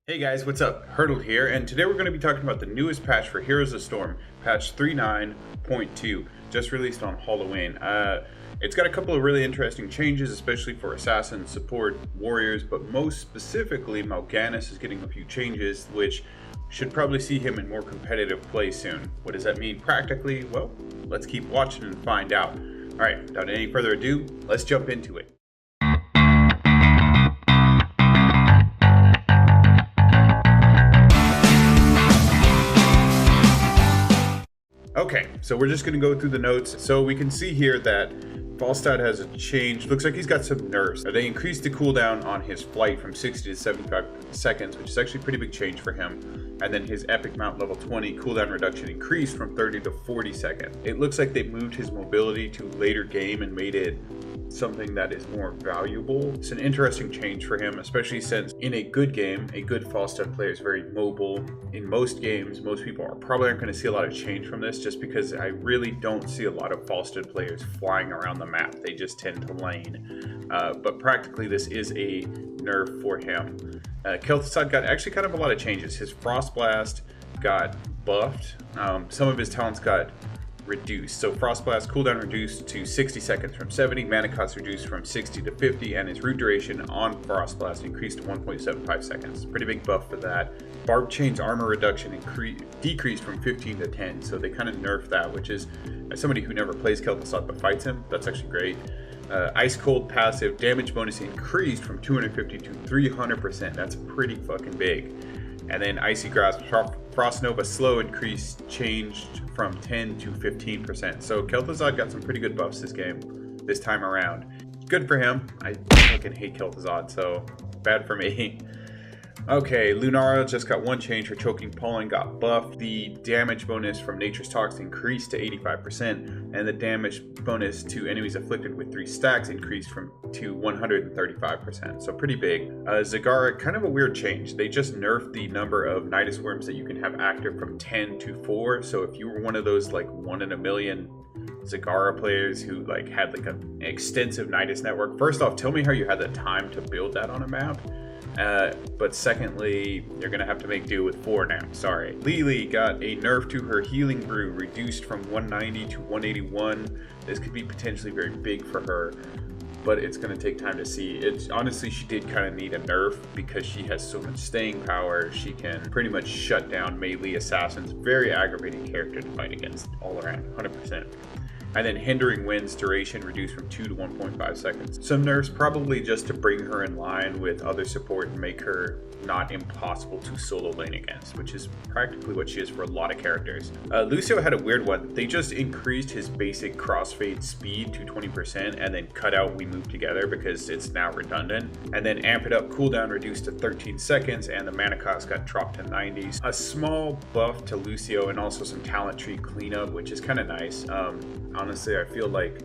Hey guys, what's up? Hurdle here, and today we're going to be talking about the newest patch for Heroes of Storm, patch 39.2, just released on Halloween. It's got a couple of really interesting changes, especially for assassins, support, warriors, but most specifically, Nerf'ganis is getting a few changes, which should probably see him in more competitive play soon. What does that mean practically? Well, let's keep watching and find out. Alright, without any further ado, let's jump into it. Okay, so we're just going to go through the notes. So we can see here that Falstad has a change. Looks like he's got some nerfs. They increased the cooldown on his flight from 60 to 75 seconds, which is actually a pretty big change for him. And then his epic mount level 20 cooldown reduction increased from 30 to 40 seconds. It looks like they moved his mobility to later game and made it something that is more valuable. It's an interesting change for him, especially since in a good game, a good Falstad player is very mobile. In most games, most people probably aren't going to see a lot of change from this, just because I really don't see a lot of Falstad players flying around the map. They just tend to lane. But practically this is a nerf for him. Kel'Thuzad got actually kind of a lot of changes. His Frost Blast got buffed. Some of his talents got reduced. So Frost Blast cooldown reduced to 60 seconds from 70, mana cost reduced from 60 to 50, and his root duration on Frost Blast increased to 1.75 seconds. Pretty big buff for that. Barb Chain's armor reduction decreased from 15 to 10, so they kind of nerfed that, which is, as somebody who never plays Kel'Thuzad but fights him, that's actually great. Ice Cold passive damage bonus increased from 250 to 300%. That's pretty fucking big. And then Icy Grasp Frost Nova slow increase changed from 10 to 15%. So Kel'Thuzad got some pretty good buffs this time around. Good for him. I fucking hate Kel'Thuzad, so bad for me. Okay, Lunara just got one change. Her Choking Pollen got buffed. The damage bonus from Nature's Tox increased to 85%, and the damage bonus to enemies afflicted with 3 stacks increased to 135%. So pretty big. Zagara, kind of a weird change. They just nerfed the number of Nidus Worms that you can have active from 10 to 4. So if you were one of those like 1 in a million Zagara players who had an extensive Nidus network, first off, tell me how you had the time to build that on a map. But secondly, you're going to have to make do with 4 now. Sorry. Lily got a nerf to her healing brew, reduced from 190 to 181. This could be potentially very big for her, but it's going to take time to see. Honestly, she did kind of need a nerf because she has so much staying power. She can pretty much shut down melee assassins. Very aggravating character to fight against all around, 100%. And then Hindering Wind's duration reduced from 2 to 1.5 seconds. Some nerfs probably just to bring her in line with other support and make her not impossible to solo lane against, which is practically what she is for a lot of characters. Lucio had a weird one. They just increased his basic crossfade speed to 20% and then cut out We Move Together because it's now redundant. And then Amp It Up cooldown reduced to 13 seconds and the mana cost got dropped to 90s. A small buff to Lucio and also some talent tree cleanup, which is kind of nice. Honestly, I feel like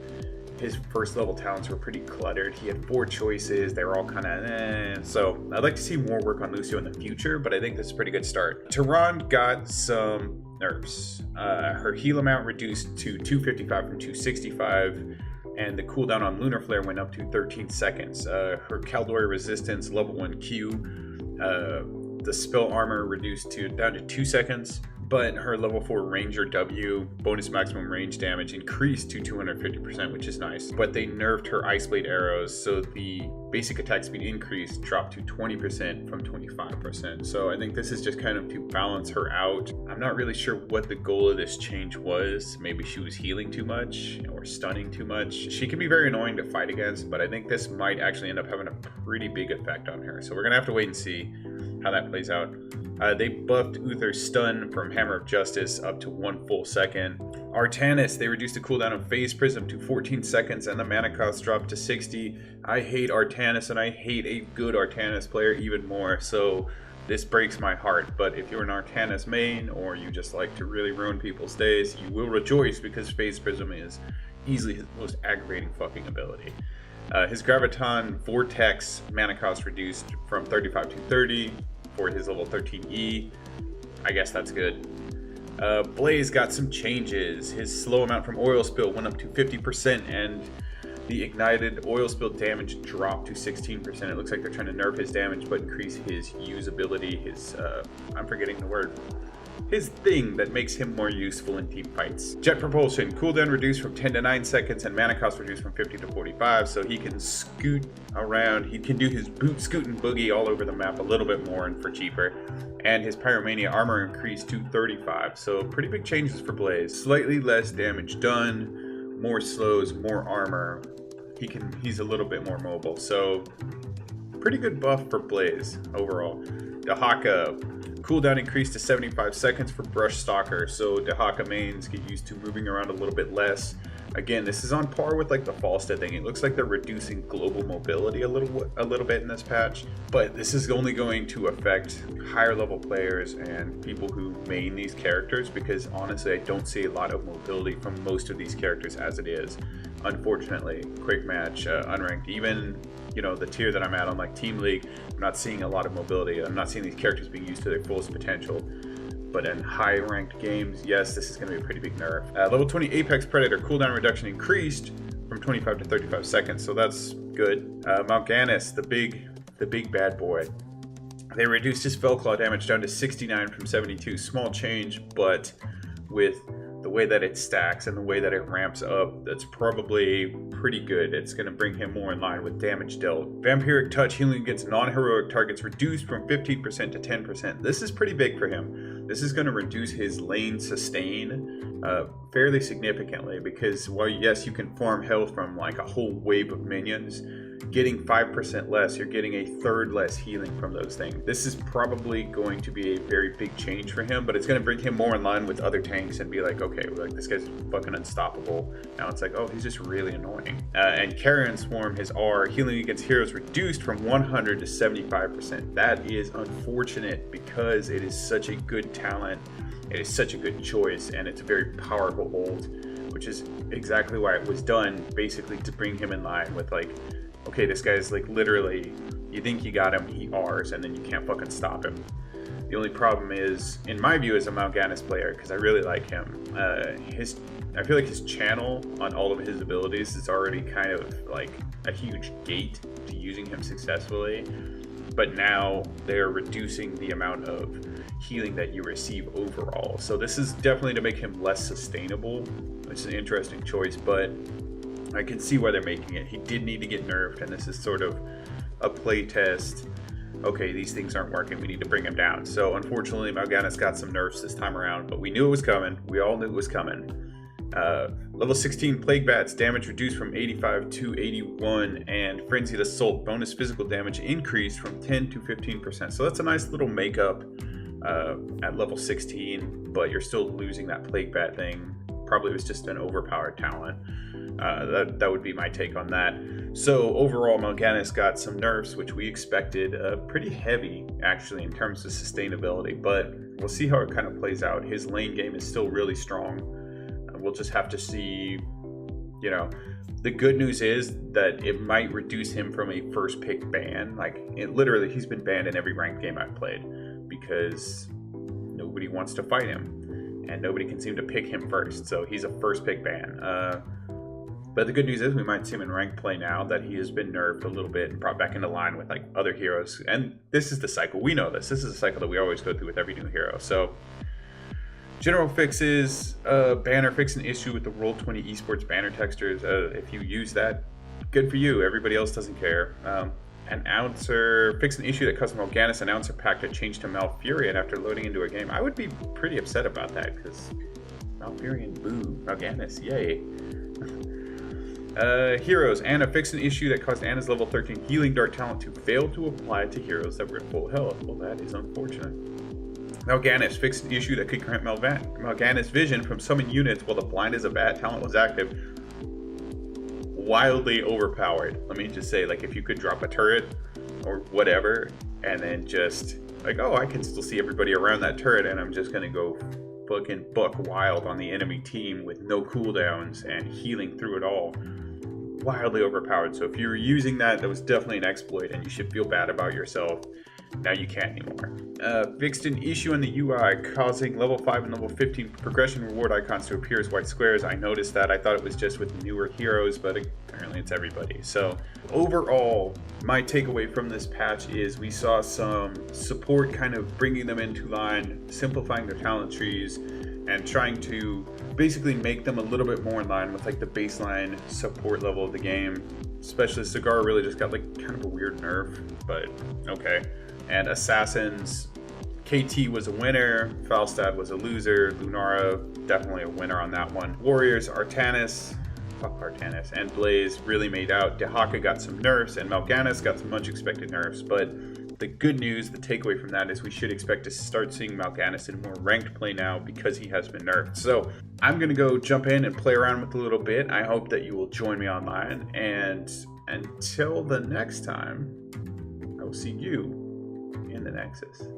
his first level talents were pretty cluttered. He had 4 choices. They were all kind of So I'd like to see more work on Lucio in the future, but I think this is a pretty good start. Tyrande got some nerfs. Her heal amount reduced to 255 from 265, and the cooldown on Lunar Flare went up to 13 seconds. Her Caldori resistance level 1 Q, the spell armor reduced down to 2 seconds. But her level 4 Ranger W bonus maximum range damage increased to 250%, which is nice. But they nerfed her Ice Blade arrows, so the basic attack speed increase dropped to 20% from 25%. So I think this is just kind of to balance her out. I'm not really sure what the goal of this change was. Maybe she was healing too much or stunning too much. She can be very annoying to fight against, but I think this might actually end up having a pretty big effect on her. So we're gonna have to wait and see how that plays out. They buffed Uther's stun from Hammer of Justice up to 1 full second. Artanis, they reduced the cooldown of Phase Prism to 14 seconds and the mana cost dropped to 60. I hate Artanis and I hate a good Artanis player even more, so this breaks my heart. But if you're an Artanis main or you just like to really ruin people's days, you will rejoice because Phase Prism is easily his most aggravating fucking ability. His Graviton Vortex mana cost reduced from 35 to 30 for his level 13E. I guess that's good. Blaze got some changes. His slow amount from oil spill went up to 50%, and The ignited oil spill damage dropped to 16%. It looks like they're trying to nerf his damage but increase his usability, his, I'm forgetting the word. His thing that makes him more useful in team fights. Jet propulsion, cooldown reduced from 10 to 9 seconds and mana cost reduced from 50 to 45, so he can scoot around. He can do his boot, scoot, and boogie all over the map a little bit more and for cheaper. And his Pyromania armor increased to 35, so pretty big changes for Blaze. Slightly less damage done, more slows, more armor. He's a little bit more mobile, so pretty good buff for Blaze overall. Dehaka, cooldown increased to 75 seconds for Brush Stalker, so Dehaka mains get used to moving around a little bit less. Again, this is on par with like the Falstad thing. It looks like they're reducing global mobility a little bit in this patch, but this is only going to affect higher level players and people who main these characters, because honestly I don't see a lot of mobility from most of these characters as it is. Unfortunately, quick match, unranked, even the tier that I'm at on like Team League, I'm not seeing a lot of mobility. I'm not seeing these characters being used to their fullest potential. But in high ranked games, yes, this is going to be a pretty big nerf. Level 20 Apex Predator cooldown reduction increased from 25 to 35 seconds, so that's good. Nerf'ganis, the big bad boy. They reduced his Fellclaw damage down to 69 from 72. Small change, but with the way that it stacks and the way that it ramps up, that's probably pretty good. It's going to bring him more in line with damage dealt. Vampiric Touch, healing against non-heroic targets reduced from 15% to 10%. This is pretty big for him. This is going to reduce his lane sustain fairly significantly, because while yes, you can farm health from like a whole wave of minions, getting 5% less, you're getting a third less healing from those things. This is probably going to be a very big change for him, but it's going to bring him more in line with other tanks and be like, okay, like this guy's fucking unstoppable. Now it's like, oh, he's just really annoying. And Carrion Swarm, his R, healing against heroes reduced from 100 to 75%. That is unfortunate because it is such a good talent. It is such a good choice, and it's a very powerful ult, which is exactly why it was done, basically to bring him in line with like, okay, this guy's like literally, you think you got him, he Rs, and then you can't fucking stop him. The only problem is, in my view, as a Nerf'ganis player, because I really like him, I feel like his channel on all of his abilities is already kind of like a huge gate to using him successfully. But now they're reducing the amount of healing that you receive overall. So this is definitely to make him less sustainable, which is an interesting choice, but I can see why they're making it. He did need to get nerfed, and this is sort of a play test. Okay, these things aren't working, we need to bring him down. So unfortunately, Nerf'ganis got some nerfs this time around, but we knew it was coming. We all knew it was coming. Level 16 Plague Bats, damage reduced from 85 to 81, and Frenzied Assault, bonus physical damage increased from 10 to 15%. So that's a nice little makeup at level 16, but you're still losing that Plague Bat thing. Probably was just an overpowered talent. That would be my take on that. So overall, Nerf'ganis got some nerfs, which we expected, pretty heavy actually in terms of sustainability, but we'll see how it kind of plays out. His lane game is still really strong. We'll just have to see, the good news is that it might reduce him from a first pick ban. Like, literally, he's been banned in every ranked game I've played because nobody wants to fight him and nobody can seem to pick him first. So he's a first pick ban. But the good news is we might see him in ranked play now that he has been nerfed a little bit and brought back into line with like other heroes. And this is the cycle. We know this. This is a cycle that we always go through with every new hero. So general fixes, banner fix an issue with the Roll20 esports banner textures. If you use that, good for you. Everybody else doesn't care. Announcer fix an issue that caused Nerf'ganis announcer pack to change to Malfurion after loading into a game. I would be pretty upset about that because Malfurion, boo. Nerf'ganis, yay. Heroes. Anna fixed an issue that caused Anna's level 13 healing dart talent to fail to apply to heroes that were at full health. Well, that is unfortunate. Nerf'ganis fixed an issue that could grant Nerf'ganis vision from summon units while the blind as a bat talent was active. Wildly overpowered. Let me just say, like, if you could drop a turret or whatever and then just like, oh, I can still see everybody around that turret and I'm just gonna go fucking buck wild on the enemy team with no cooldowns and healing through it all. Wildly overpowered. So if you were using that, that was definitely an exploit and you should feel bad about yourself. now you can't anymore. Fixed an issue in the UI causing level 5 and level 15 progression reward icons to appear as white squares. I noticed that. I thought it was just with newer heroes, but apparently it's everybody. So overall, my takeaway from this patch is we saw some support kind of bringing them into line, simplifying their talent trees, and trying to basically make them a little bit more in line with like the baseline support level of the game. Specialist Cigar really just got like kind of a weird nerf, but okay. And Assassins, KT was a winner, Falstad was a loser, Lunara definitely a winner on that one. Warriors, Artanis, fuck Artanis, and Blaze really made out. Dehaka got some nerfs, and Nerf'ganis got some much expected nerfs, but the good news, the takeaway from that is we should expect to start seeing Nerf'ganis in more ranked play now because he has been nerfed. So I'm going to go jump in and play around with a little bit. I hope that you will join me online, and until the next time, I will see you in the Nexus.